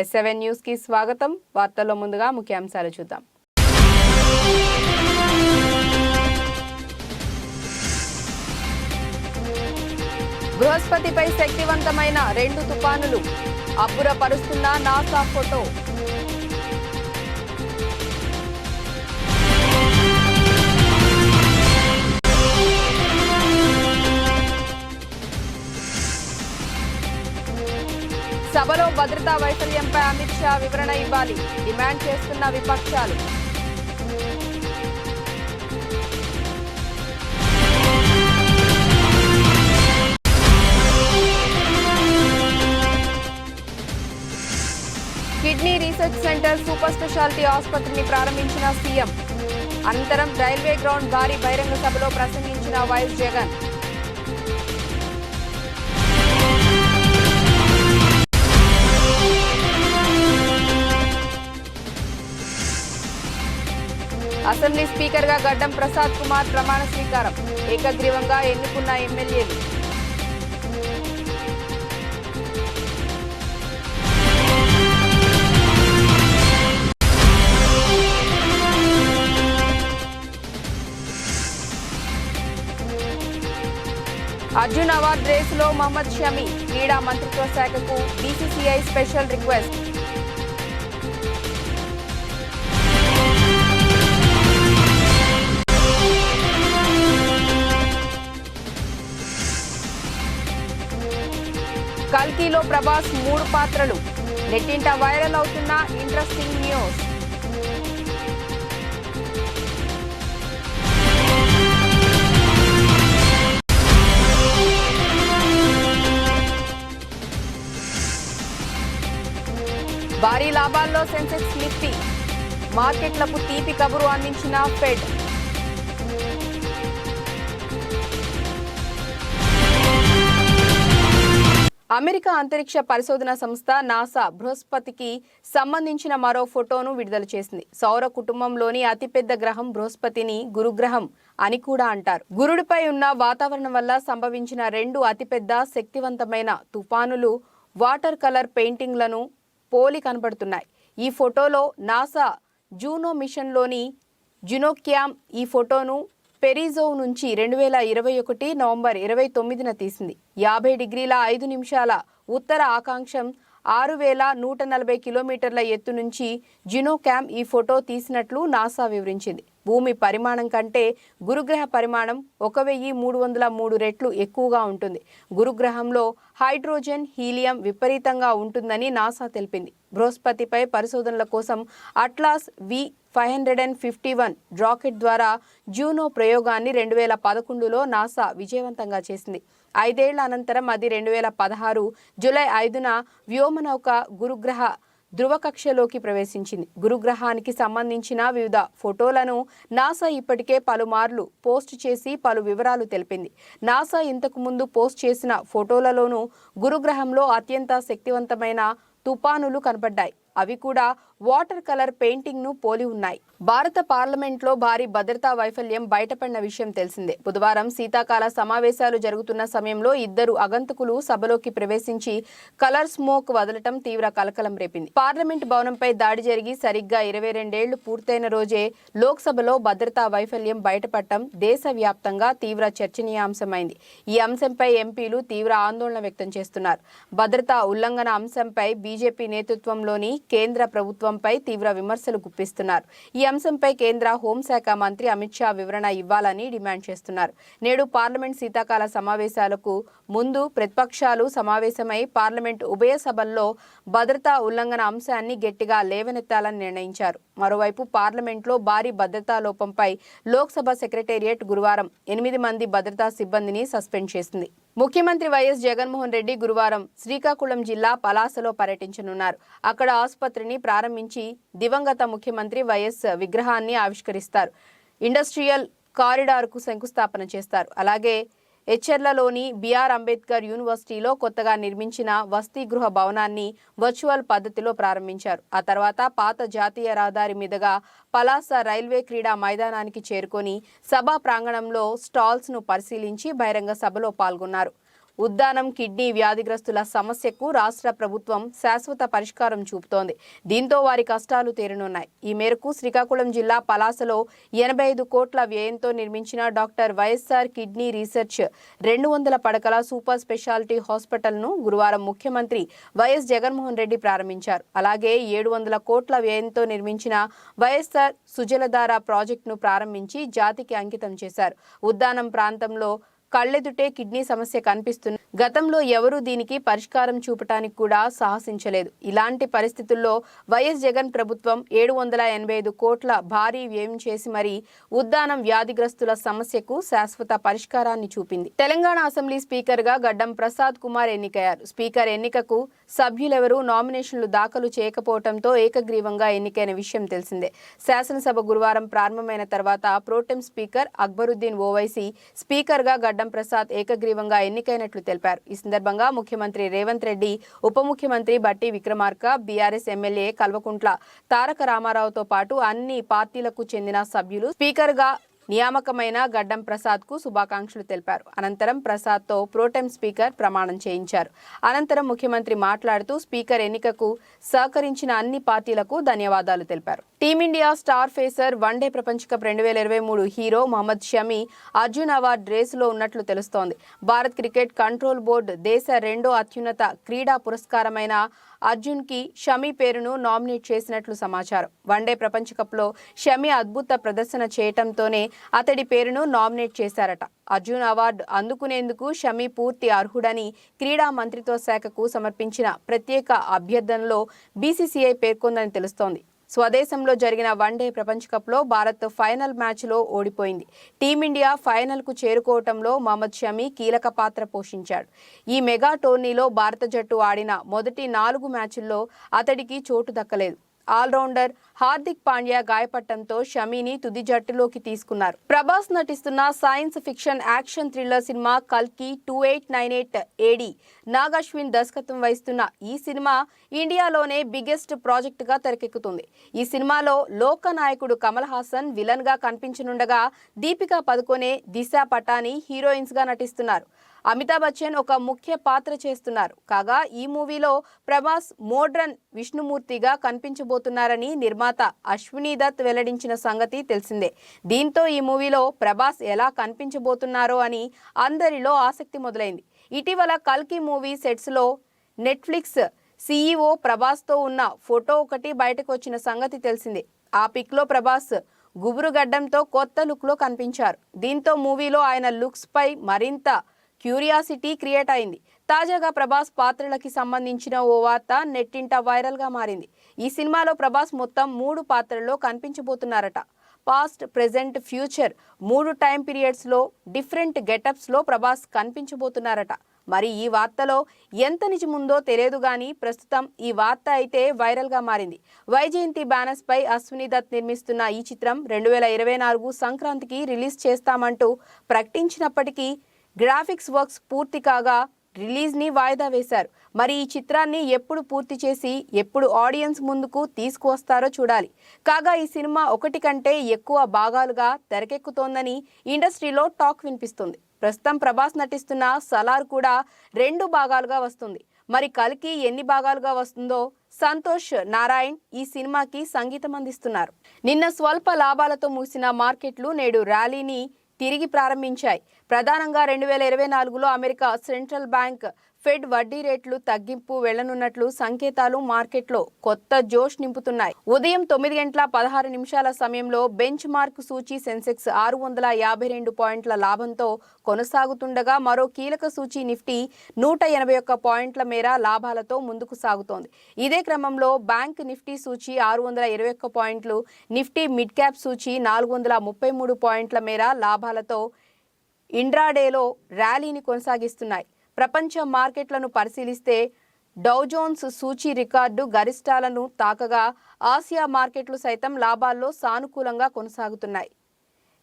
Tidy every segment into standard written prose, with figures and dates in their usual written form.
S7 news కి స్వాగతం. వార్తల్లో ముందుగా ముఖ్యాంశాలు చూద్దాం. బృహస్పతిపై శక్తివంతమైన 2 తుఫానులు అబ్బురపరుస్తున్న నాసా ఫోటో. సభలో భద్రతా వైఫల్యంపై అమిత్ షా వివరణ ఇవ్వాలి డిమాండ్ చేస్తున్న విపక్షాలు. Kidney research centre super speciality ఆసుపత్రిని ప్రారంభించిన సీఎం. అనంతరం రైల్వే గ్రౌండ్ భారీ బహిరంగ సభలో ప్రసంగించిన వైఎస్ జగన్. అసెంబ్లీ స్పీకర్ గా గడ్డం ప్రసాద్ కుమార్ ప్రమాణ స్వీకారం. ఏకగ్రీవంగా ఎన్నుకున్న ఎమ్మెల్యేలు. అర్జున్ అవార్డు రేసులో మహమ్మద్ షమి. క్రీడా మంత్రిత్వ శాఖకు బీసీసీఐ స్పెషల్ రిక్వెస్ట్. కల్కిలో ప్రభాస్ 3 పాత్రలు. నెట్టింట వైరల్ అవుతున్న ఇంట్రెస్టింగ్ న్యూస్. భారీ లాభాల్లో సెన్సెక్స్ నిఫ్టీ. మార్కెట్లకు తీపి కబురు అందించిన ఫెడ్. అమెరికా అంతరిక్ష పరిశోధన సంస్థ నాసా బృహస్పతికి సంబంధించిన మరో ఫోటోను విడుదల చేసింది. సౌర కుటుంబంలోని అతిపెద్ద గ్రహం బృహస్పతిని గురుగ్రహం అని కూడా అంటారు. గురుడిపై ఉన్న వాతావరణం వల్ల సంభవించిన 2 అతిపెద్ద శక్తివంతమైన తుఫానులు వాటర్ కలర్ పెయింటింగ్లను పోలి కనబడుతున్నాయి. ఈ ఫోటోలో నాసా జూనో మిషన్లోని జునోక్యామ్ ఈ ఫోటోను పెరిజోవ్ నుంచి 2021 నవంబర్ 29న తీసింది. 50 డిగ్రీల 5 నిమిషాల ఉత్తర ఆకాంక్షం 6140 కిలోమీటర్ల ఎత్తు నుంచి జునోక్యామ్ ఈ ఫోటో తీసినట్లు నాసా వివరించింది. భూమి పరిమాణం కంటే గురుగ్రహ పరిమాణం 1303 రెట్లు ఎక్కువగా ఉంటుంది. గురుగ్రహంలో హైడ్రోజన్, హీలియం విపరీతంగా ఉంటుందని నాసా తెలిపింది. బృహస్పతిపై పరిశోధనల కోసం అట్లాస్ V551 రాకెట్ ద్వారా జూనో ప్రయోగాన్ని 2011లో నాసా విజయవంతంగా చేసింది. 5 ఏళ్ల అనంతరం అది 2016 జూలై 5న వ్యోమనౌక గురుగ్రహ ధృవకక్షలోకి ప్రవేశించింది. గురుగ్రహానికి సంబంధించిన వివిధ ఫోటోలను నాసా ఇప్పటికే పలుమార్లు పోస్ట్ చేసి పలు వివరాలు తెలిపింది. నాసా ఇంతకు ముందు పోస్ట్ చేసిన ఫోటోలలోనూ గురుగ్రహంలో అత్యంత శక్తివంతమైన తుపానులు కనబడ్డాయి. అవి కూడా వాటర్ కలర్ పెయింటింగ్ ను పోలి ఉన్నాయి. భారత పార్లమెంట్లో భారీ భద్రతా వైఫల్యం బయటపడిన విషయం తెలిసిందే. బుధవారం శీతాకాల సమావేశాలు జరుగుతున్న సమయంలో 2 అగంతకులు సభలోకి ప్రవేశించి కలర్ స్మోక్ వదలటం తీవ్ర కలకలం రేపింది. పార్లమెంట్ భవనంపై దాడి జరిగి సరిగ్గా 22 ఏళ్లు పూర్తయిన రోజే లోక్సభలో భద్రతా వైఫల్యం బయటపడటం దేశవ్యాప్తంగా తీవ్ర చర్చనీయాంశమైంది. ఈ అంశంపై ఎంపీలు తీవ్ర ఆందోళన వ్యక్తం చేస్తున్నారు. భద్రతా ఉల్లంఘన అంశంపై బీజేపీ నేతృత్వంలోని కేంద్ర ప్రభుత్వంపై తీవ్ర విమర్శలు గుప్పిస్తున్నారు. ఈ అంశంపై కేంద్ర హోంశాఖ మంత్రి అమిత్ షా వివరణ ఇవ్వాలని డిమాండ్ చేస్తున్నారు. నేడు పార్లమెంట్ శీతాకాల సమావేశాలకు ముందు ప్రతిపక్షాలు సమావేశమై పార్లమెంట్ ఉభయ సభల్లో భద్రతా ఉల్లంఘన అంశాన్ని గట్టిగా లేవనెత్తాలని నిర్ణయించారు. మరోవైపు పార్లమెంట్లో భారీ భద్రతా లోపంపై లోక్సభ సెక్రటేరియట్ గురువారం 8 మంది భద్రతా సిబ్బందిని సస్పెండ్ చేసింది. ముఖ్యమంత్రి వైఎస్ జగన్మోహన్ రెడ్డి గురువారం శ్రీకాకుళం జిల్లా పలాసలో పర్యటించనున్నారు. అక్కడ ఆసుపత్రిని ప్రారంభించి దివంగత ముఖ్యమంత్రి వైఎస్ విగ్రహాన్ని ఆవిష్కరిస్తారు. ఇండస్ట్రియల్ కారిడార్కు శంకుస్థాపన చేస్తారు. అలాగే ఎచ్చెర్లలోని బిఆర్ అంబేద్కర్ యూనివర్సిటీలో కొత్తగా నిర్మించిన వసతి గృహ భవనాన్ని వర్చువల్ పద్ధతిలో ప్రారంభించారు. ఆ తర్వాత పాత జాతీయ రహదారి మీదుగా పలాస రైల్వే క్రీడా మైదానానికి చేరుకొని సభా ప్రాంగణంలో స్టాల్స్ ను పరిశీలించి బహిరంగ సభలో పాల్గొన్నారు. ఉద్దానం కిడ్నీ వ్యాధిగ్రస్తుల సమస్యకు రాష్ట్ర ప్రభుత్వం శాశ్వత పరిష్కారం చూపుతోంది. దీంతో వారి కష్టాలు తీరనున్నాయి. ఈ మేరకు శ్రీకాకుళం జిల్లా పలాసలో 85 కోట్ల వ్యయంతో నిర్మించిన డాక్టర్ వైఎస్ఆర్ కిడ్నీ రీసెర్చ్ 200 పడకల సూపర్ స్పెషాలిటీ హాస్పిటల్ను గురువారం ముఖ్యమంత్రి వైఎస్ జగన్మోహన్ రెడ్డి ప్రారంభించారు. అలాగే 700 కోట్ల వ్యయంతో నిర్మించిన వైఎస్ఆర్ సుజలధార ప్రాజెక్టును ప్రారంభించి జాతికి అంకితం చేశారు. ఉద్దానం ప్రాంతంలో కళ్ళెదుటే కిడ్నీ సమస్య కనిపిస్తుంది. గతంలో ఎవరూ దీనికి పరిష్కారం చూపటానికి కూడా సాహసించలేదు. ఇలాంటి పరిస్థితుల్లో వైఎస్ జగన్ ప్రభుత్వం 785 కోట్ల భారీ వ్యయం చేసి మరీ ఉద్దానం వ్యాధిగ్రస్తుల సమస్యకు శాశ్వత పరిష్కారాన్ని చూపింది. తెలంగాణ అసెంబ్లీ స్పీకర్గా గడ్డం ప్రసాద్ కుమార్ ఎన్నికయ్యారు. స్పీకర్ ఎన్నికకు సభ్యులెవరూ నామినేషన్లు దాఖలు చేయకపోవడంతో ఏకగ్రీవంగా ఎన్నికైన విషయం తెలిసిందే. శాసనసభ గురువారం ప్రారంభమైన తర్వాత ప్రోటెం స్పీకర్ అక్బరుద్దీన్ ఓవైసీ స్పీకర్గా గడ్డం ప్రసాద్ ఏకగ్రీవంగా ఎన్నికైనట్లు తెలిపారు. ఈ సందర్భంగా ముఖ్యమంత్రి రేవంత్ రెడ్డి, ఉప ముఖ్యమంత్రి బట్టి విక్రమార్క, బీఆర్ఎస్ ఎమ్మెల్యే కల్వకుంట్ల తారక రామారావుతో పాటు అన్ని పార్టీలకు చెందిన సభ్యులు స్పీకర్గా నియామకమైన గడ్డం ప్రసాద్ కు శుభాకాంక్షలు తెలిపారు. అనంతరం ప్రసాద్ తో ప్రోటెం స్పీకర్ ప్రమాణం చేయించారు. అనంతరం ముఖ్యమంత్రి మాట్లాడుతూ స్పీకర్ ఎన్నికకు సహకరించిన అన్ని పార్టీలకు ధన్యవాదాలు తెలిపారు. టీమిండియా స్టార్ ఫేసర్ వన్డే ప్రపంచ cup 2023 hero Mohammed Shami Arjun award రేసులో ఉన్నట్లు తెలుస్తోంది. భారత్ క్రికెట్ కంట్రోల్ బోర్డు దేశ రెండో అత్యున్నత క్రీడా పురస్కారమైన అర్జున్ కి షమి పేరును నామినేట్ చేసినట్లు సమాచారం. వన్డే ప్రపంచ కప్లో షమి అద్భుత ప్రదర్శన చేయటంతోనే అతడి పేరును నామినేట్ చేశారట. అర్జున్ అవార్డు అందుకునేందుకు షమి పూర్తి అర్హుడని క్రీడా మంత్రిత్వ శాఖకు సమర్పించిన ప్రత్యేక అభ్యర్థనలో బీసీసీఐ పేర్కొందని తెలుస్తోంది. స్వదేశంలో జరిగిన వన్డే ప్రపంచ కప్లో భారత్ ఫైనల్ మ్యాచ్లో ఓడిపోయింది. టీమిండియా ఫైనల్కు చేరుకోవటంలో మహమ్మద్ షమి కీలక పాత్ర పోషించాడు. ఈ మెగా టోర్నీలో భారత జట్టు ఆడిన మొదటి 4 మ్యాచ్ల్లో అతడికి చోటు దక్కలేదు. ఆల్రౌండర్ హార్దిక్ పాండ్యా గాయపడటంతో షమీని తుది జట్టులోకి తీసుకున్నారు. ప్రభాస్ నటిస్తున్న science fiction action thriller cinema కల్కి 2898 AD నాగశ్విన్ దర్శకత్వం వహిస్తున్న ఈ సినిమా ఇండియాలోనే బిగ్గెస్ట్ ప్రాజెక్ట్ గా తెరకెక్కుతుంది. ఈ సినిమాలో లోకనాయకుడు కమల్ హాసన్ విలన్ గా కనిపించనుండగా దీపికా పదుకొనే, దిశా పటాని హీరోయిన్స్ గా నటిస్తున్నారు. అమితాబ్ బచ్చన్ ఒక ముఖ్య పాత్ర చేస్తున్నారు. కాగా ఈ మూవీలో ప్రభాస్ మోడ్రన్ విష్ణుమూర్తిగా కనిపించబోతున్నారని నిర్మాత అశ్విని దత్ వెల్లడించిన సంగతి తెలిసిందే. దీంతో ఈ మూవీలో ప్రభాస్ ఎలా కనిపించబోతున్నారో అని అందరిలో ఆసక్తి మొదలైంది. ఇటీవల కల్కి మూవీ సెట్స్ లో నెట్ఫ్లిక్స్ CEO ప్రభాస్తో ఉన్న ఫోటో ఒకటి బయటకు వచ్చిన సంగతి తెలిసిందే. ఆ పిక్ లో ప్రభాస్ గుబురు గడ్డంతో కొత్త లుక్ లో కనిపించారు. దీంతో మూవీలో ఆయన లుక్స్ పై మరింత క్యూరియాసిటీ క్రియేట్ అయింది. తాజాగా ప్రభాస్ పాత్రలకి సంబంధించిన ఓ వార్త నెట్టింట వైరల్ గా మారింది. ఈ సినిమాలో ప్రభాస్ మొత్తం 3 పాత్రల్లో కనిపించబోతున్నారట. Past, present, future 3 time periods లో డిఫరెంట్ గెటప్స్ లో ప్రభాస్ కనిపించబోతున్నారట. మరి ఈ వార్తలో ఎంత నిజముందో తెలియదు గానీ ప్రస్తుతం ఈ వార్త అయితే వైరల్ గా మారింది. వైజయంతి బ్యానర్స్ పై అశ్విని దత్ నిర్మిస్తున్న ఈ చిత్రం 2024 సంక్రాంతికి రిలీజ్ చేస్తామంటూ ప్రకటించినప్పటికీ గ్రాఫిక్స్ వర్క్స్ పూర్తి కాగా రిలీజ్ ని వాయిదా వేశారు. మరి ఈ చిత్రాన్ని ఎప్పుడు పూర్తి చేసి ఎప్పుడు ఆడియన్స్ ముందుకు తీసుకువస్తారో చూడాలి. కాగా ఈ సినిమా 1 కంటే ఎక్కువ భాగాలుగా తెరకెక్కుతోందని ఇండస్ట్రీలో టాక్ వినిపిస్తుంది. ప్రస్తుతం ప్రభాస్ నటిస్తున్న సలార్ కూడా 2 భాగాలుగా వస్తుంది. మరి కల్కి ఎన్ని భాగాలుగా వస్తుందో సంతోష్ నారాయణ్ ఈ సినిమాకి సంగీతం అందిస్తున్నారు. నిన్న స్వల్ప లాభాలతో ముగిసిన మార్కెట్లు నేడు ర్యాలీని తిరిగి ప్రారంభించాయి. ప్రధానంగా 2024లో అమెరికా సెంట్రల్ బ్యాంక్ ఫెడ్ వడ్డీ రేట్లు తగ్గింపు వెళ్లనున్నట్లు సంకేతాలు మార్కెట్లో కొత్త జోష్ నింపుతున్నాయి. ఉదయం 9:16 సమయంలో బెంచ్ మార్క్ సూచీ సెన్సెక్స్ 652 పాయింట్ల లాభంతో కొనసాగుతుండగా మరో కీలక సూచీ నిఫ్టీ 181 పాయింట్ల మేర లాభాలతో ముందుకు సాగుతోంది. ఇదే క్రమంలో బ్యాంక్ నిఫ్టీ సూచీ 621 పాయింట్లు, నిఫ్టీ మిడ్ క్యాప్ సూచీ 433 పాయింట్ల మేర లాభాలతో ఇంట్రాడేలో ర్యాలీని కొనసాగిస్తున్నాయి. ప్రపంచ మార్కెట్లను పరిశీలిస్తే డౌజోన్స్ సూచీ రికార్డు గరిష్టాలను తాకగా ఆసియా మార్కెట్లు సైతం లాభాల్లో సానుకూలంగా కొనసాగుతున్నాయి.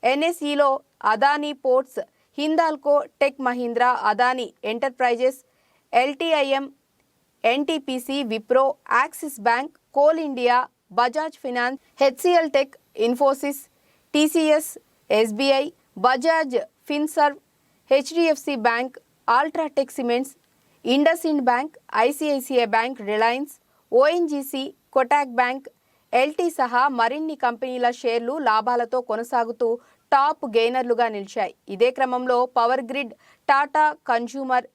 ఎన్ఎస్ఈలో Adani ports, Hindalco tech Mahindra, Adani enterprises, LTIM, NTPC, Wipro, axis bank, coal India, Bajaj finance, HCL tech, Infosys, TCS, SBI, Bajaj Finserv, HDFC bank, ultratech cements, IndusInd bank, ICICI bank, Reliance, ONGC, Kotak bank, LT సహా మరిన్ని కంపెనీల షేర్లు లాభాలతో కొనసాగుతూ టాప్ గెయినర్లుగా నిలిచాయి. ఇదే క్రమంలో Power Grid, Tata Consumer,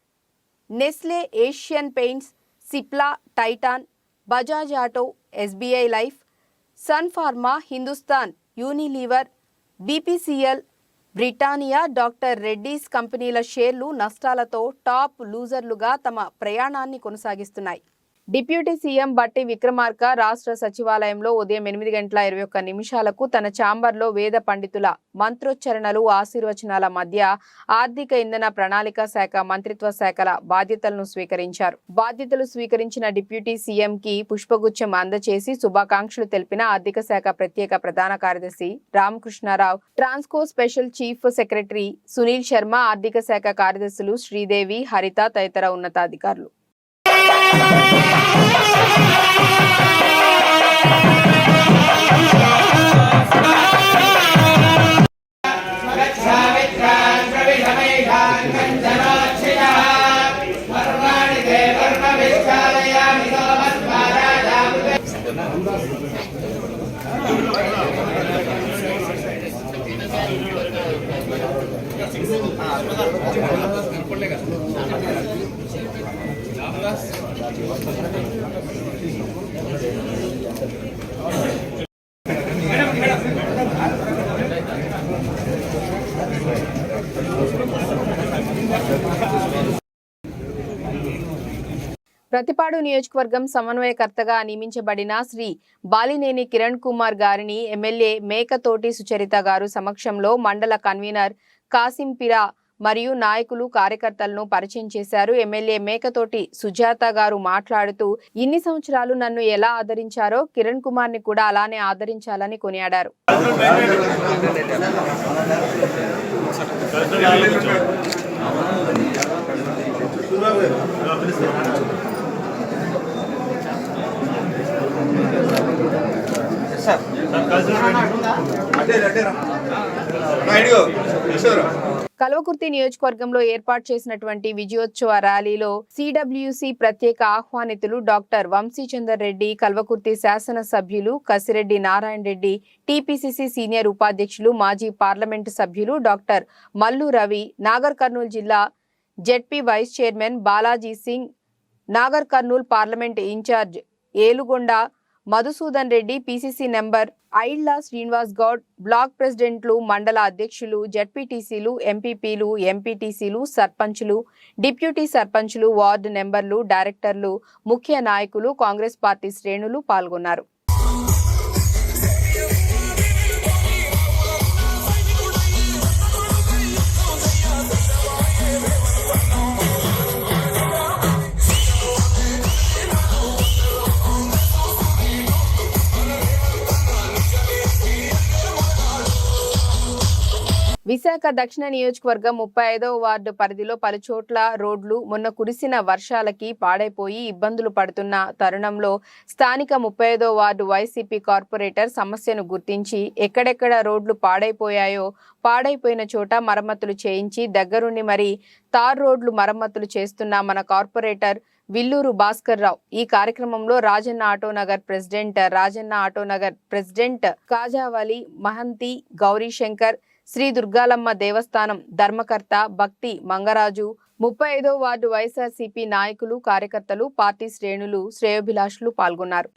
Nestle, Asian Paints, Cipla, Titan, Bajaj Auto, SBI Life, Sun Pharma, Hindustan Unilever, BPCL, Britannia, doctor Reddy's కంపెనీల షేర్లు నష్టాలతో టాప్ లూజర్లుగా తమ ప్రయాణాన్ని కొనసాగిస్తున్నాయి. డిప్యూటీ సీఎం బట్టి విక్రమార్క రాష్ట్ర సచివాలయంలో ఉదయం 8:21 తన ఛాంబర్లో వేద పండితుల మంత్రోచ్చరణలు, ఆశీర్వచనాల మధ్య ఆర్థిక ఇంధన ప్రణాళిక శాఖ మంత్రిత్వ శాఖల బాధ్యతలను స్వీకరించారు. బాధ్యతలు స్వీకరించిన డిప్యూటీ సీఎంకి పుష్పగుచ్చం అందచేసి శుభాకాంక్షలు తెలిపిన ఆర్థిక శాఖ ప్రత్యేక ప్రధాన కార్యదర్శి Ramakrishna Rao, Transco special chief secretary Sunil Sharma, ఆర్థిక శాఖ కార్యదర్శులు శ్రీదేవి, హరిత తదితర ఉన్నతాధికారులు. ప్రతిపాడు నియోజకవర్గం సమన్వయకర్తగా నియమించబడిన శ్రీ బాలినేని కిరణ్ కుమార్ గారిని ఎమ్మెల్యే మేకతోటి సుచరిత గారు సమక్షంలో మండల కన్వీనర్ కాసింపిరా మరియు నాయకులు, కార్యకర్తలను పరిచయం చేశారు. ఎమ్మెల్యే మేకతోటి సుజాత గారు మాట్లాడుతూ, ఇన్ని సంవత్సరాలు నన్ను ఎలా ఆదరించారో కిరణ్ కుమార్ ని కూడా అలానే ఆదరించాలని కొనియాడారు. కల్వకుర్తి నియోజకవర్గంలో ఏర్పాటు చేసినటువంటి విజయోత్సవ ర్యాలీలో సిడబ్ల్యూసి ప్రత్యేక ఆహ్వానితులు డాక్టర్ వంశీచందర్ రెడ్డి, కల్వకుర్తి శాసనసభ్యులు కసిరెడ్డి నారాయణ రెడ్డి, టీపీసీసీ సీనియర్ ఉపాధ్యక్షులు, మాజీ పార్లమెంటు సభ్యులు డాక్టర్ మల్లు రవి, నాగర్ కర్నూలు జిల్లా ZP vice chairman Balaji Singh, Nagar Kurnool parliament in charge Elugonda Madhusudan Reddy, PCC number Aila Srinivas Goud, block ప్రెసిడెంట్లు, మండల అధ్యక్షులు, జెడ్పీటీసీలు, ఎంపీపీలు, ఎంపీటీసీలు, సర్పంచులు, డిప్యూటీ సర్పంచులు, వార్డు నెంబర్లు, డైరెక్టర్లు, ముఖ్య నాయకులు, కాంగ్రెస్ పార్టీ శ్రేణులు పాల్గొన్నారు. విశాఖ దక్షిణ నియోజకవర్గం 35వ వార్డు పరిధిలో పలుచోట్ల రోడ్లు మొన్న కురిసిన వర్షాలకి పాడైపోయి ఇబ్బందులు పడుతున్న తరుణంలో స్థానిక 35వ వార్డు వైసీపీ కార్పొరేటర్ సమస్యను గుర్తించి ఎక్కడెక్కడ రోడ్లు పాడైపోయాయో పాడైపోయిన చోట మరమ్మతులు చేయించి దగ్గరుండి మరి తార్ రోడ్లు మరమ్మతులు చేస్తున్న మన కార్పొరేటర్ విల్లూరు భాస్కర్ రావు. ఈ కార్యక్రమంలో రాజన్న ఆటోనగర్ ప్రెసిడెంట్ కాజావలి, మహంతి, గౌరీశంకర్, శ్రీ దుర్గాలమ్మ దేవస్థానం ధర్మకర్త భక్తి మంగరాజు, 35వ వార్డు వైఎస్ఆర్సీపీ నాయకులు, కార్యకర్తలు, పార్టీ శ్రేణులు, శ్రేయోభిలాషులు పాల్గొన్నారు.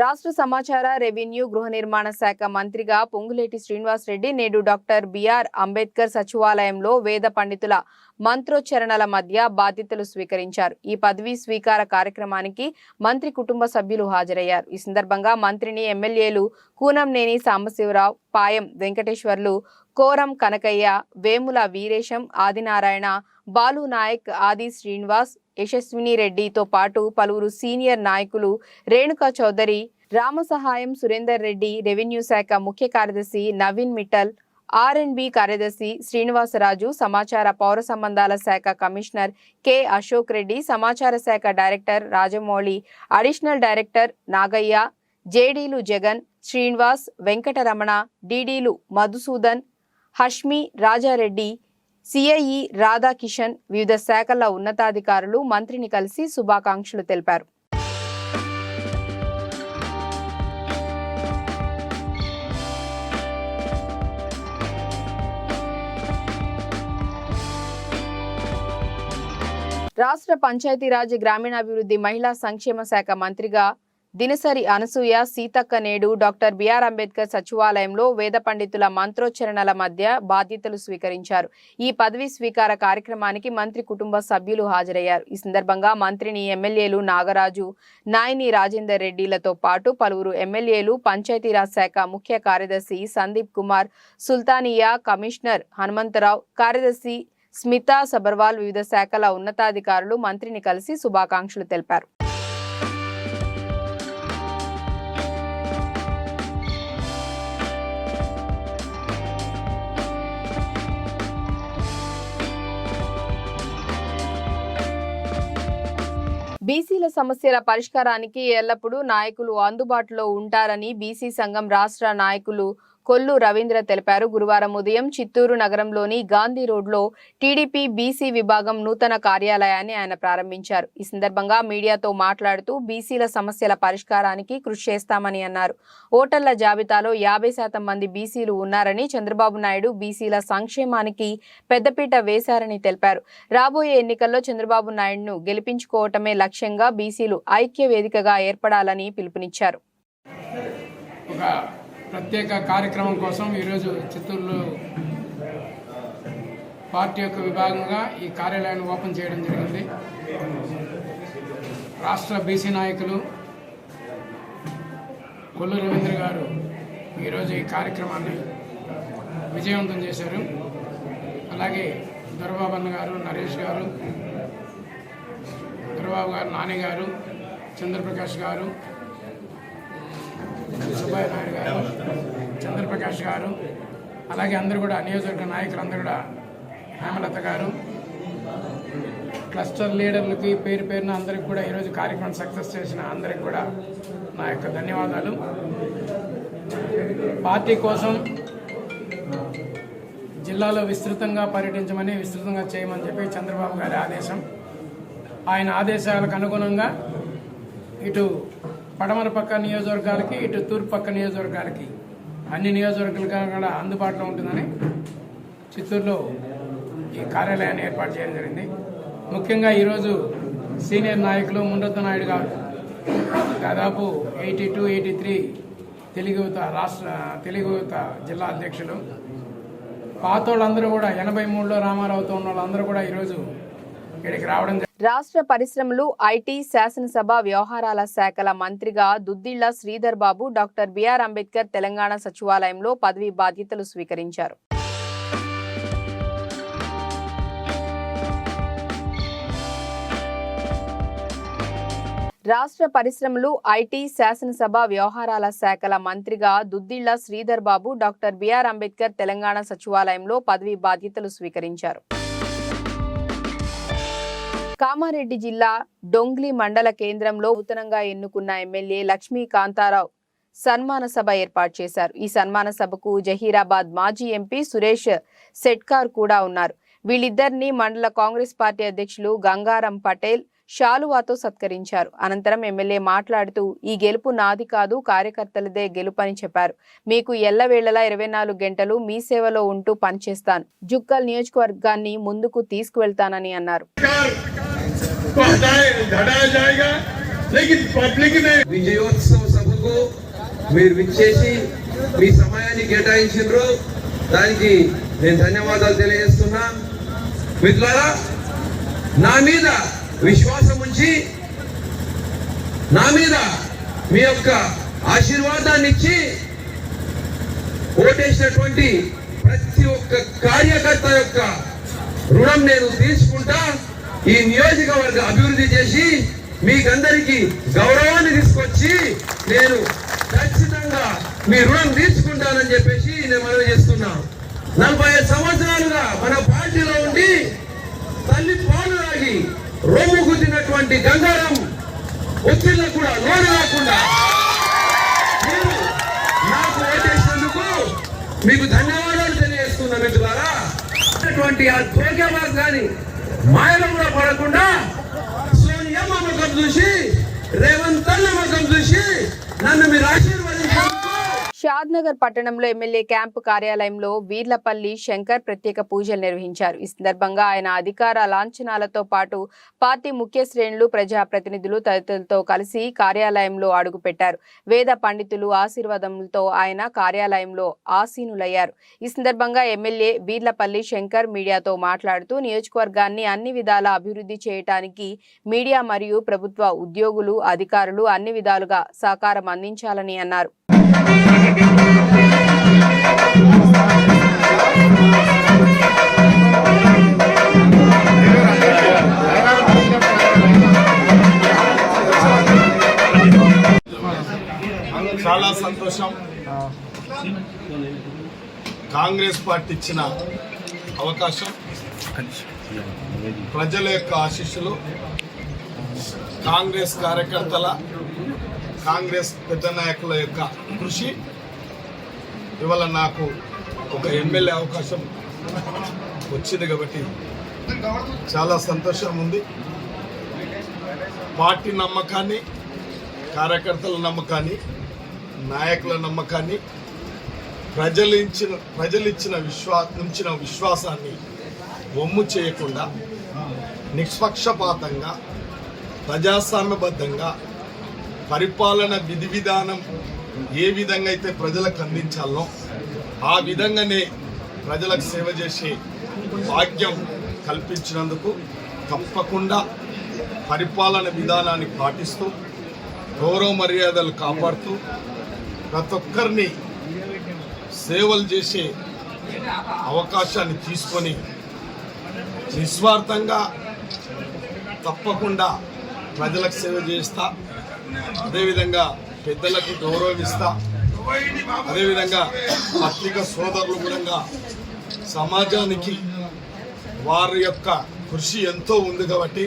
రాష్ట్ర సమాచార, రెవెన్యూ, గృహ నిర్మాణ శాఖ మంత్రిగా పొంగులేటి శ్రీనివాస్ రెడ్డి నేడు డాక్టర్ బిఆర్ అంబేద్కర్ సచివాలయంలో వేద పండితుల మంత్రోచ్చరణల మధ్య బాధ్యతలు స్వీకరించారు. ఈ పదవీ స్వీకార కార్యక్రమానికి మంత్రి కుటుంబ సభ్యులు హాజరయ్యారు. ఈ సందర్భంగా మంత్రిని ఎమ్మెల్యేలు కూనంనేని సాంబశివరావు, పాయం వెంకటేశ్వర్లు, కోరం కనకయ్య, వేముల వీరేశం, ఆదినారాయణ, బాలు నాయక్, ఆది శ్రీనివాస్, యశస్విని రెడ్డితో పాటు పలువురు సీనియర్ నాయకులు, రేణుకా చౌదరి, రామసహాయం సురేందర్ రెడ్డి, రెవెన్యూ శాఖ ముఖ్య కార్యదర్శి నవీన్ మిట్టల్, ఆర్ఎండ్బి కార్యదర్శి శ్రీనివాసరాజు, సమాచార పౌర సంబంధాల శాఖ కమిషనర్ కె అశోక్ రెడ్డి, సమాచార శాఖ director Rajamouli, additional director Nagaiah, జేడీలు జగన్, శ్రీనివాస్, వెంకటరమణ, డీడీలు మధుసూదన్, హష్మి, రాజారెడ్డి, సిఐఈ రాధాకిషన్, వివిధ శాఖల ఉన్నతాధికారులు మంత్రిని కలిసి శుభాకాంక్షలు తెలిపారు. రాష్ట్ర పంచాయతీరాజ్ గ్రామీణాభివృద్ధి మహిళా సంక్షేమ శాఖ మంత్రిగా దినసరి అనసూయ సీతక్క నేడు డాక్టర్ బిఆర్ అంబేద్కర్ సచివాలయంలో వేద పండితుల మంత్రోచ్చరణల మధ్య బాధ్యతలు స్వీకరించారు. ఈ పదవీ స్వీకార కార్యక్రమానికి మంత్రి కుటుంబ సభ్యులు హాజరయ్యారు. ఈ సందర్భంగా మంత్రిని ఎమ్మెల్యేలు నాగరాజు, నాయని రాజేందర్ రెడ్డిలతో పాటు పలువురు ఎమ్మెల్యేలు, పంచాయతీరాజ్ శాఖ ముఖ్య కార్యదర్శి సందీప్ కుమార్, సుల్తానియా కమిషనర్ హనుమంతరావు, కార్యదర్శి స్మితా సబర్వాల్, వివిధ శాఖల ఉన్నతాధికారులు మంత్రిని కలిసి శుభాకాంక్షలు తెలిపారు. బీసీల సమస్యల పరిష్కారానికి ఎల్లప్పుడూ నాయకులు అందుబాటులో ఉంటారని బీసీ సంఘం రాష్ట్ర నాయకులు కొల్లు రవీంద్ర తెలిపారు. గురువారం ఉదయం చిత్తూరు నగరంలోని గాంధీ రోడ్లో టీడీపీ బీసీ విభాగం నూతన కార్యాలయాన్ని ఆయన ప్రారంభించారు. ఈ సందర్భంగా మీడియాతో మాట్లాడుతూ బీసీల సమస్యల పరిష్కారానికి కృషి చేస్తామని అన్నారు. ఓటర్ల జాబితాలో 50% మంది బీసీలు ఉన్నారని, చంద్రబాబు నాయుడు బీసీల సంక్షేమానికి పెద్దపీట వేశారని తెలిపారు. రాబోయే ఎన్నికల్లో చంద్రబాబు నాయుడును గెలిపించుకోవటమే లక్ష్యంగా బీసీలు ఐక్య వేదికగా ఏర్పడాలని పిలుపునిచ్చారు. ప్రత్యేక కార్యక్రమం కోసం ఈరోజు చిత్తూరులో పార్టీ యొక్క విభాగంగా ఈ కార్యాలయాన్ని ఓపెన్ చేయడం జరిగింది. రాష్ట్ర బీసీ నాయకులు కొల్లు రవీంద్ర గారు ఈరోజు ఈ కార్యక్రమాన్ని విజయవంతం చేశారు. అలాగే దొరబాబు అన్న గారు, నరేష్ గారు, దొరబాబు గారు, నాని గారు, చంద్రప్రకాష్ గారు, సుబ్బయ్య నాయుడు గారు, చంద్రప్రకాష్ గారు, అలాగే అందరూ కూడా నియోజకవర్గ నాయకులందరూ కూడా, హేమలత గారు, క్లస్టర్ లీడర్లకి పేరు పేరున అందరికి కూడా ఈరోజు కార్యక్రమం సక్సెస్ చేసిన అందరికి కూడా నా యొక్క ధన్యవాదాలు. పార్టీ కోసం జిల్లాలో విస్తృతంగా పర్యటించమని, విస్తృతంగా చేయమని చెప్పి చంద్రబాబు గారి ఆదేశం. ఆయన ఆదేశాలకు అనుగుణంగా ఇటు పడమర పక్క నియోజకవర్గాలకి, ఇటు తూర్పు పక్క నియోజకవర్గాలకి, అన్ని నియోజకవర్గాలకు కూడా అందుబాటులో ఉంటుందని చిత్తూరులో ఈ కార్యాలయాన్ని ఏర్పాటు చేయడం జరిగింది. ముఖ్యంగా ఈరోజు సీనియర్ నాయకులు ముండొద్దు నాయుడు గారు దాదాపు 82-83 తెలుగు యువత జిల్లా అధ్యక్షులు, పాతోళ్ళందరూ కూడా 83లో రామారావుతో ఉన్న వాళ్ళందరూ కూడా ఈరోజు ఇక్కడికి రావడం. రాష్ట్ర పరిశ్రమలు, ఐటీ, శాసనసభ వ్యవహారాల శాఖల మంత్రిగా దుద్దిళ్ల శ్రీధర్ బాబు డాక్టర్ బిఆర్ అంబేద్కర్ తెలంగాణ సచివాలయంలో పదవీ బాధ్యతలు స్వీకరించారు. రాష్ట్ర పరిశ్రమలు, ఐటీ, శాసనసభ వ్యవహారాల శాఖల మంత్రిగా దుద్దిళ్ల శ్రీధర్ బాబు డాక్టర్ బిఆర్ అంబేద్కర్ తెలంగాణ సచివాలయంలో పదవీ బాధ్యతలు స్వీకరించారు. కామారెడ్డి జిల్లా డొంగ్లి మండల కేంద్రంలో నూతనంగా ఎన్నుకున్న ఎమ్మెల్యే లక్ష్మీ కాంతారావు సన్మాన సభ ఏర్పాటు చేశారు. ఈ సన్మాన సభకు జహీరాబాద్ మాజీ ఎంపీ సురేష్ సెట్కార్ కూడా ఉన్నారు. వీళ్ళిద్దరిని మండల కాంగ్రెస్ పార్టీ అధ్యక్షులు గంగారం పటేల్ శాలువాతో సత్కరించారు. అనంతరం ఎమ్మెల్యే మాట్లాడుతూ ఈ గెలుపు నాది కాదు, కార్యకర్తలదే గెలుపని చెప్పారు. మీకు ఎల్లవేళలా 24 గంటలు మీ సేవలో ఉంటూ పనిచేస్తాను, జుక్కల్ నియోజకవర్గాన్ని ముందుకు తీసుకువెళ్తానని అన్నారు. విజయోత్సవ సభకు మీరు విచ్చేసి మీ సమయాన్ని కేటాయించారు, దానికి నేను ధన్యవాదాలు తెలియజేస్తున్నా. మిత్రులారా, నా మీద విశ్వాసం ఉంచి నా మీద మీ యొక్క ఆశీర్వాదాన్ని ఇచ్చి ఓటేసినటువంటి ప్రతి ఒక్క కార్యకర్త యొక్క రుణం నేను తీసుకుంటా. ఈ నియోజకవర్గ అభివృద్ధి చేసి మీకందరికీ గౌరవాన్ని తీసుకొచ్చి నేను ఖచ్చితంగా మీ రుణం తీసుకుంటానని చెప్పేసి నేను మనవి చేస్తున్నా. 45 సంవత్సరాలుగా మన పార్టీలో ఉండి తల్లి పాలు తాగి రొమ్ము గుద్దినటువంటి గంగారం ఒత్తిళ్ళకు కూడా లోను రాకుండా మీరు నాకు ఓటేసినందుకు మీకు ధన్యవాదాలు తెలియజేస్తున్నా మిత్రులారా. ఆ ధోకే మార్గాన్ని మాయలో కూడా పడకుండా సోనియమ్మ ముఖం చూసి రేవంత్ అన్న ముఖం చూసి నన్ను మీరు ఆశీర్వదించారు. షాద్నగర్ పట్టణంలో ఎమ్మెల్యే క్యాంపు కార్యాలయంలో వీర్లపల్లి శంకర్ ప్రత్యేక పూజలు నిర్వహించారు. ఈ సందర్భంగా ఆయన అధికార లాంఛనాలతో పాటు పార్టీ ముఖ్య శ్రేణులు, ప్రజాప్రతినిధులు తదితరులతో కలిసి కార్యాలయంలో అడుగుపెట్టారు. వేద పండితులు ఆశీర్వాదంతో ఆయన కార్యాలయంలో ఆసీనులయ్యారు. ఈ సందర్భంగా ఎమ్మెల్యే వీర్లపల్లి శంకర్ మీడియాతో మాట్లాడుతూ నియోజకవర్గాన్ని అన్ని విధాలా అభివృద్ధి చేయడానికి మీడియా మరియు ప్రభుత్వ ఉద్యోగులు, అధికారులు అన్ని విధాలుగా సహకారం అందించాలని అన్నారు. చాలా సంతోషం. కాంగ్రెస్ పార్టీ ఇచ్చిన అవకాశం, ప్రజల యొక్క ఆశీస్సులు, కాంగ్రెస్ కార్యకర్తల, కాంగ్రెస్ పెద్ద నాయకుల యొక్క కృషి ఇవాళ నాకు ఒక ఎమ్మెల్యే అవకాశం వచ్చింది కాబట్టి చాలా సంతోషం ఉంది. పార్టీ నమ్మకాన్ని, కార్యకర్తల నమ్మకాన్ని, నాయకుల నమ్మకాన్ని, ప్రజలిచ్చిన విశ్వాసాన్ని వమ్ము చేయకుండా నిష్పక్షపాతంగా ప్రజాస్వామ్యబద్ధంగా పరిపాలన విధి విధానం ఏ విధంగా అయితే ప్రజలకు అందించాలో ఆ విధంగానే ప్రజలకు సేవ చేసే భాగ్యం కల్పించినందుకు తప్పకుండా పరిపాలన విధానాన్ని పాటిస్తూ గౌరవ మర్యాదలు కాపాడుతూ ప్రతి ఒక్కరిని సేవలు చేసే అవకాశాన్ని తీసుకొని నిస్వార్థంగా తప్పకుండా ప్రజలకు సేవ చేస్తా, అదేవిధంగా పెద్దలకు గౌరవం ఇస్తా, అదేవిధంగా పత్రిక సోదరులు కూడా సమాజానికి వారి యొక్క కృషి ఎంతో ఉంది కాబట్టి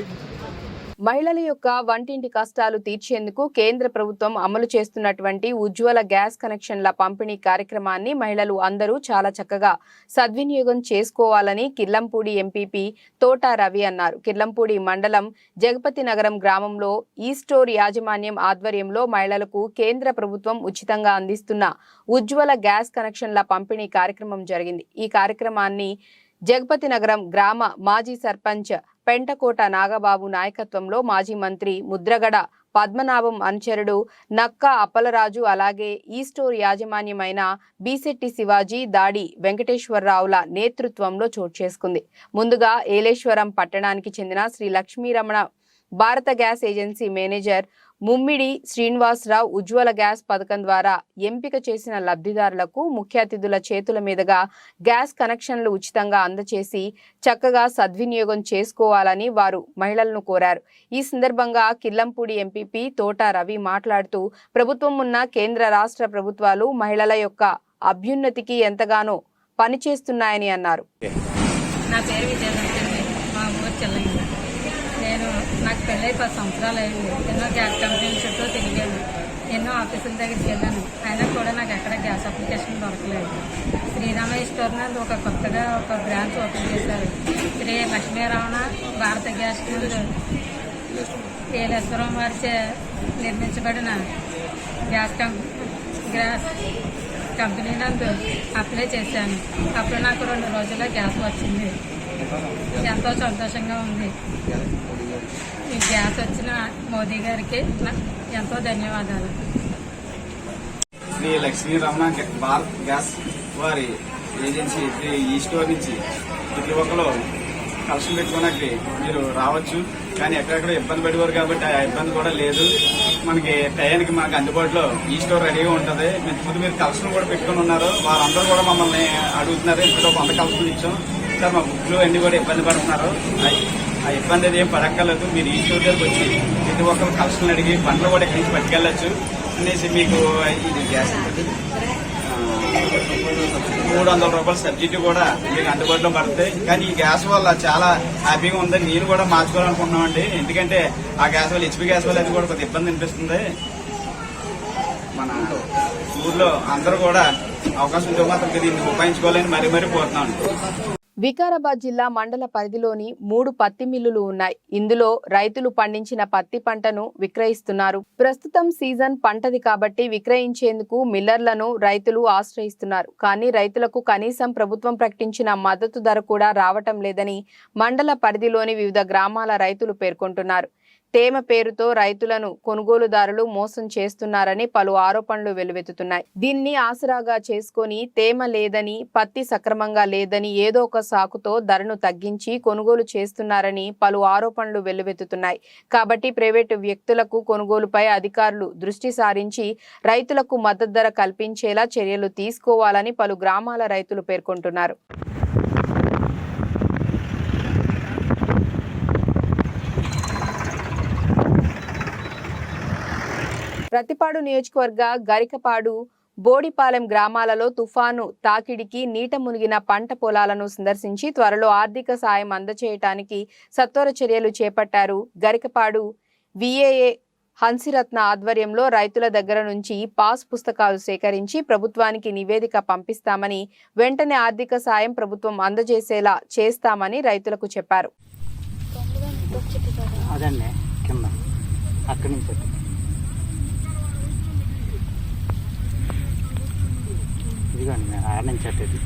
మహిళల యొక్క వంటింటి కష్టాలు తీర్చేందుకు కేంద్ర ప్రభుత్వం అమలు చేస్తున్నటువంటి ఉజ్వల గ్యాస్ కనెక్షన్ల పంపిణీ కార్యక్రమాన్ని మహిళలు అందరూ చాలా చక్కగా సద్వినియోగం చేసుకోవాలని కిర్లంపూడి ఎంపీపీ తోట రవి అన్నారు. కిర్లంపూడి మండలం జగపతి నగరం గ్రామంలో ఈ స్టోర్ యాజమాన్యం ఆధ్వర్యంలో మహిళలకు కేంద్ర ప్రభుత్వం ఉచితంగా అందిస్తున్న ఉజ్వల గ్యాస్ కనెక్షన్ల పంపిణీ కార్యక్రమం జరిగింది. ఈ కార్యక్రమాన్ని జగపతి నగరం గ్రామ మాజీ సర్పంచ్ పెంటకోట నాగబాబు నాయకత్వంలో మాజీ మంత్రి ముద్రగడ పద్మనాభం అనుచరుడు నక్క అప్పలరాజు, అలాగే ఈ స్టోర్ యాజమాన్యమైన బీశెట్టి శివాజీ, దాడి వెంకటేశ్వరరావుల నేతృత్వంలో చోటు చేసుకుంది. ముందుగా ఏలేశ్వరం పట్టణానికి చెందిన Sri Lakshmiramana Bharat gas agency manager Mummidi Srinivasarao Ujjwala gas పథకం ద్వారా ఎంపిక చేసిన లబ్ధిదారులకు ముఖ్య అతిథుల చేతుల మీదుగా గ్యాస్ కనెక్షన్లు ఉచితంగా అందజేసి చక్కగా సద్వినియోగం చేసుకోవాలని వారు మహిళలను కోరారు. ఈ సందర్భంగా కిర్లంపూడి ఎంపీపీ తోట రవి మాట్లాడుతూ ప్రభుత్వం ఉన్న కేంద్ర రాష్ట్ర ప్రభుత్వాలు మహిళల యొక్క అభ్యున్నతికి ఎంతగానో పనిచేస్తున్నాయని అన్నారు. నా పేరు విజయలక్ష్మి, మా ఊరు చెల్లంగి. నాకు పెళ్ళై 10 సంవత్సరాలు అయింది. ఎన్నో గ్యాస్ కంపెనీల చుట్టూ తిరిగాను, ఎన్నో ఆఫీసుల దగ్గరికి వెళ్ళాను. అయినా కూడా నాకు ఎక్కడ గ్యాస్ అప్లికేషన్ దొరకలేదు. శ్రీరామయ్య స్టోర్ నందు కొత్తగా ఒక బ్రాంచ్ ఓపెన్ చేశారు. శ్రీ లక్ష్మీరమణ భారత గ్యాస్ ఏలేశ్వరం వారిచే నిర్మించబడిన గ్యాస్ కంపెనీ నందు అప్లై చేశాను. అప్పుడు నాకు 2 రోజుల్లో గ్యాస్ వచ్చింది. ఎంతో సంతోషంగా ఉంది. ఈ గ్యాస్ వచ్చిన మోదీ గారికి ఎంతో ధన్యవాదాలు. శ్రీ లక్ష్మీరమణ భారత్ గ్యాస్ వారి ఏజెన్సీ ఈ స్టోర్ నుంచి ప్రతి ఒక్కరు కలెక్షన్ పెట్టుకోవడానికి మీరు రావచ్చు. కానీ ఎక్కడెక్కడ ఇబ్బంది పడేవారు కాబట్టి ఆ ఇబ్బంది కూడా లేదు. మనకి టయానికి మనకు అందుబాటులో ఈ స్టోర్ రెడీగా ఉంటుంది. ముందు మీరు కలెక్షన్ కూడా పెట్టుకుని ఉన్నారు, వారందరూ కూడా మమ్మల్ని అడుగుతున్నారు. ఇప్పుడు 100 కలెక్షన్ ఇచ్చాం సార్, మా బుక్లు అన్ని కూడా ఇబ్బంది పడుతున్నారు. ఆ ఇబ్బంది అది ఏం పడక్కర్లేదు. మీరు ఈ స్టోర్ దగ్గరకు వచ్చి ప్రతి ఒక్కరు కలెక్షన్ అడిగి పండ్లు కూడా ఎక్కడి నుంచి పట్టుకెళ్ళచ్చు అనేసి మీకు ఇది గ్యాస్ రూపాయల సబ్సిడీ కూడా మీకు అందుబాటులో పడుతుంది. కానీ ఈ గ్యాస్ వల్ల చాలా హ్యాపీగా ఉంది. నేను కూడా మార్చుకోవాలనుకుంటున్నామండి. ఎందుకంటే ఆ గ్యాస్ వల్ల హెచ్పి గ్యాస్ వల్ల అది కూడా కొద్దిగా ఇబ్బంది అనిపిస్తుంది. మన ఊర్లో అందరూ కూడా అవకాశం ఉంటే మాత్రం దీన్ని ఉపయోగించుకోవాలని మరీ కోరుతున్నాం. వికారాబాద్ జిల్లా మండల పరిధిలోని 3 పత్తి మిల్లులు ఉన్నాయి. ఇందులో రైతులు పండించిన పత్తి పంటను విక్రయిస్తున్నారు. ప్రస్తుతం సీజన్ పంటది కాబట్టి విక్రయించేందుకు మిల్లర్లను రైతులు ఆశ్రయిస్తున్నారు. కానీ రైతులకు కనీసం ప్రభుత్వం ప్రకటించిన మద్దతు ధర కూడా రావటం లేదని మండల పరిధిలోని వివిధ గ్రామాల రైతులు పేర్కొంటున్నారు. తేమ పేరుతో రైతులను కొనుగోలుదారులు మోసం చేస్తున్నారని పలు ఆరోపణలు వెల్లువెత్తుతున్నాయి. దీన్ని ఆసరాగా చేసుకుని తేమ లేదని, పత్తి సక్రమంగా లేదని ఏదో ఒక సాకుతో ధరను తగ్గించి కొనుగోలు చేస్తున్నారని పలు ఆరోపణలు వెల్లువెత్తుతున్నాయి. కాబట్టి ప్రైవేటు వ్యక్తులకు కొనుగోలుపై అధికారులు దృష్టి సారించి రైతులకు మద్దతు ధర కల్పించేలా చర్యలు తీసుకోవాలని పలు గ్రామాల రైతులు పేర్కొంటున్నారు. ప్రతిపాడు నియోజకవర్గ గరికపాడు, బోడిపాలెం గ్రామాలలో తుఫాను తాకిడికి నీట మునిగిన పంట పొలాలను సందర్శించి త్వరలో ఆర్థిక సాయం అందజేయటానికి సత్వర చర్యలు చేపట్టారు. గరికపాడు విఏఏ హన్సిరత్న ఆధ్వర్యంలో రైతుల దగ్గర నుంచి పాస్ పుస్తకాలు సేకరించి ప్రభుత్వానికి నివేదిక పంపిస్తామని, వెంటనే ఆర్థిక సాయం ప్రభుత్వం అందజేసేలా చేస్తామని రైతులకు చెప్పారు. ఇదిగోండి 6 నుంచి అట్టేది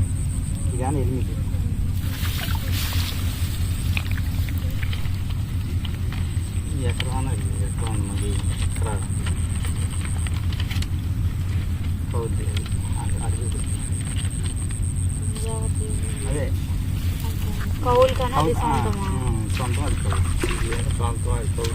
ఇది కానీ 8 ఎక్కడ ఉన్నది ఇక్కడ అవుద్ది అడుగు అదే కౌలు కానీ అది సొంతం అది సొంతం అది కౌలు.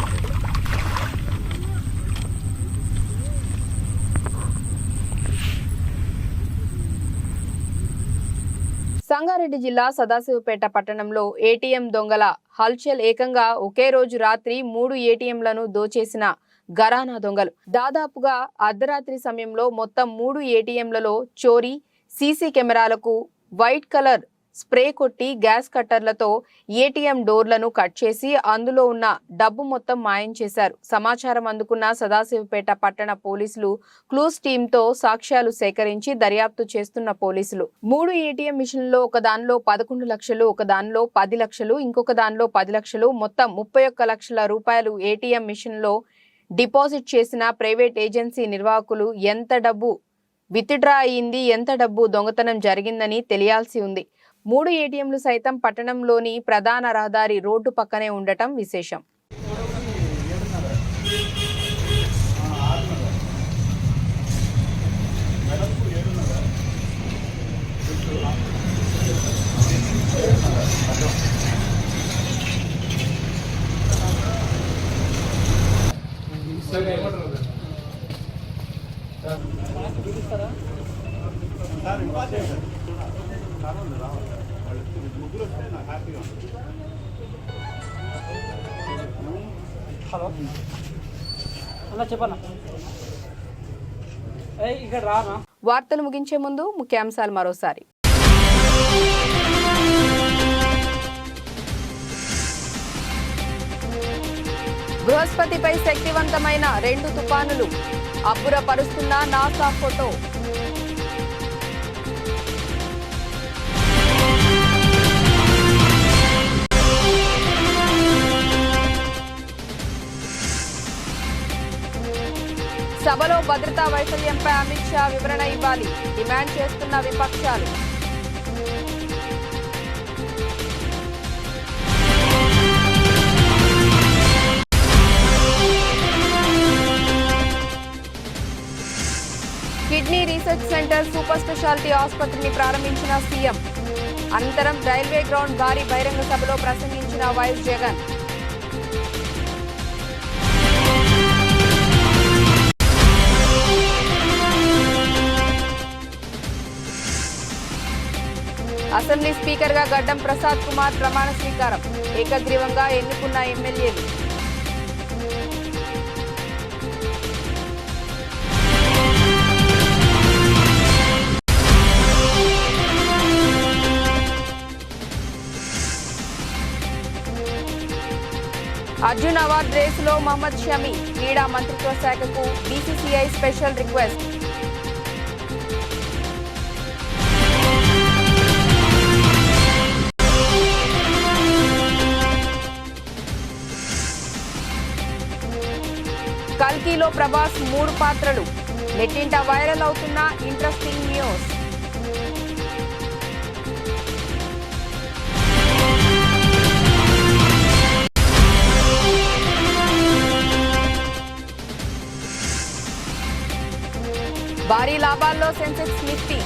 సంగారెడ్డి జిల్లా సదాశివపేట పట్టణంలో ఏటీఎం దొంగల హల్చల్. ఏకంగా ఒకే రోజు రాత్రి 3 ఏటీఎంలను దోచేసిన ఘరానా దొంగలు. దాదాపుగా అర్ధరాత్రి సమయంలో మొత్తం 3 ఏటీఎంలలో చోరీ. సీసీ కెమెరాలకు వైట్ కలర్ స్ప్రే కొట్టి గ్యాస్ కట్టర్లతో ఏటీఎం డోర్లను కట్ చేసి అందులో ఉన్న డబ్బు మొత్తం మాయం చేశారు. సమాచారం అందుకున్న సదాశివపేట పట్టణ పోలీసులు క్లూస్ టీంతో సాక్ష్యాలు సేకరించి దర్యాప్తు చేస్తున్న పోలీసులు 3 ఏటీఎం మిషన్లో ఒక దానిలో 11 లక్షలు, ఒక దానిలో 10 లక్షలు, ఇంకొక దానిలో 10 లక్షలు, మొత్తం 31 లక్షల రూపాయలు ఏటీఎం మిషన్లో డిపాజిట్ చేసిన ప్రైవేట్ ఏజెన్సీ నిర్వాహకులు ఎంత డబ్బు విత్డ్రా అయింది, ఎంత డబ్బు దొంగతనం జరిగిందని తెలియాల్సి ఉంది. 3 ఏటీఎంలు సైతం పట్టణంలోని ప్రధాన రహదారి రోడ్డు పక్కనే ఉండటం విశేషం. హలో అలా చెప్పనా ఇక్కడ రానా. వార్తలు ముగించే ముందు ముఖ్యాంశాలు మరోసారి. బృహస్పతిపై శక్తివంతమైన 2 తుఫానులు, అబ్బురపరుస్తున్న నాసా ఫోటో. సభలో భద్రతా వైఫల్యంపై అమిత్ షా వివరణ ఇవ్వాలి, డిమాండ్ చేస్తున్న విపక్షాలు. Kidney research centre super speciality ఆసుపత్రిని ప్రారంభించిన సీఎం. అనంతరం రైల్వే గ్రౌండ్ భారీ బహిరంగ సభలో ప్రసంగించిన వైఎస్ జగన్. అసెంబ్లీ స్పీకర్ గా గడ్డం ప్రసాద్ కుమార్ ప్రమాణ స్వీకారం. ఏకగ్రీవంగా ఎన్నుకున్న ఎమ్మెల్యేలు. అర్జున్ అవార్డు రేసులో మహమ్మద్ షమి, క్రీడా మంత్రిత్వ శాఖకు బీసీసీఐ స్పెషల్ రిక్వెస్ట్. కల్కిలో ప్రభాస్ 3 పాత్రలు, నెట్టింట వైరల్ అవుతున్న ఇంట్రెస్టింగ్ న్యూస్. భారీ లాభాల్లో సెన్సెక్స్ నిఫ్టీ,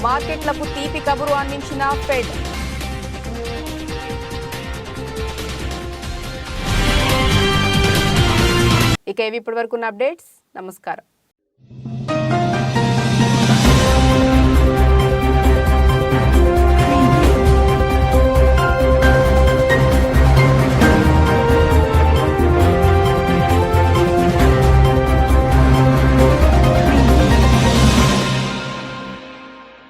మార్కెట్లకు తీపి కబురు అందించిన ఫెడ్. ఇక ఇవి ఇప్పటివరకు ఉన్న అప్డేట్స్. నమస్కారం.